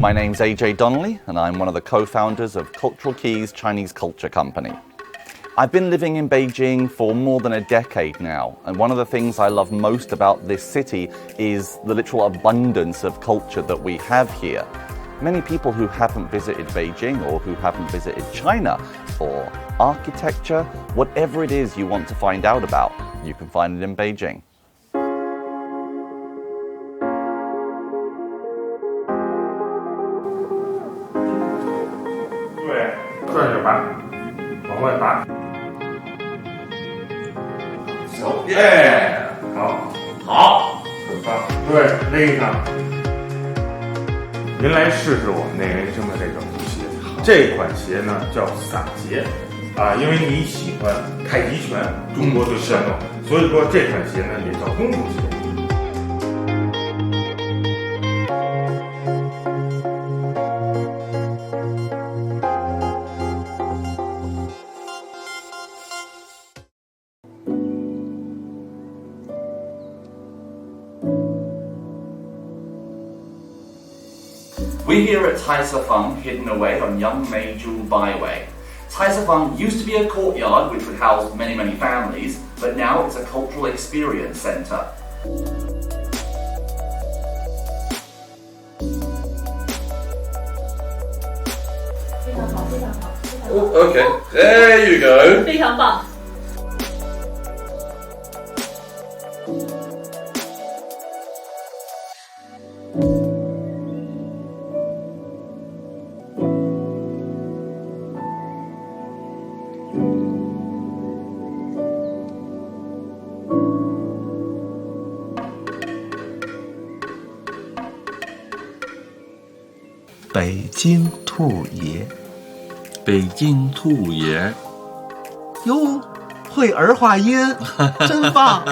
My name's AJ Donnelly, and I'm one of the co-founders of Cultural Keys Chinese Culture Company. I've been living in Beijing for more than a decade now, and one of the things I love most about this city is the literal abundance of culture that we have here. Many people who haven't visited Beijing or who haven't visited China, or architecture, whatever it is you want to find out about, you can find it in Beijing. 对，转着拔，往外拔。走，耶，好，好，很棒。对，勒它。您来试试我们内人生的这个舞鞋，这款鞋呢叫散鞋，因为你喜欢太极拳，中国对拳头，所以说这款鞋呢也叫功夫鞋。 We're here at Tai Chi, hidden away on Yangmeizhu Byway. Tai Chi used to be a courtyard which would house many families, but now it's a cultural experience centre. Oh, okay, there you go. 非常棒。 北京兔爷，北京兔爷，哟，会儿化音，真棒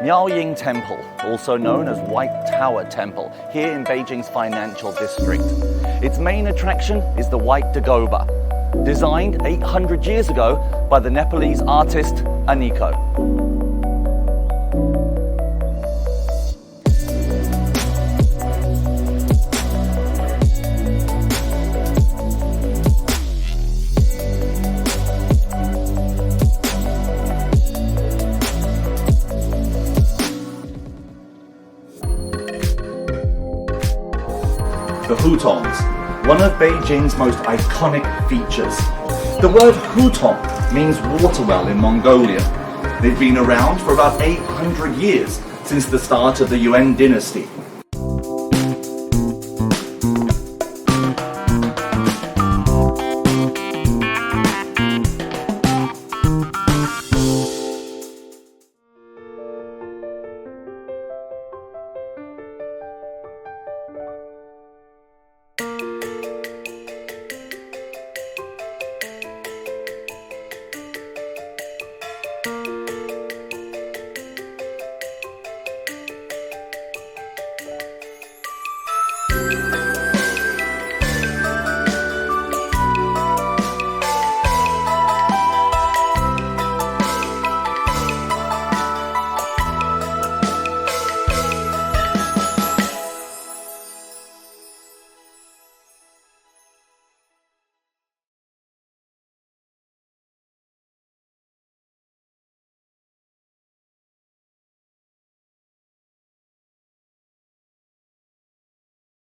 ！Miaoying Temple, also known as White Tower Temple, here in Beijing's financial district. Its main attraction is the White Dagoba, designed 800 years ago by the Nepalese artist Aniko. The Hutongs, one of Beijing's most iconic features. The word Hutong means water well in Mongolia. They've been around for about 800 years, since the start of the Yuan dynasty.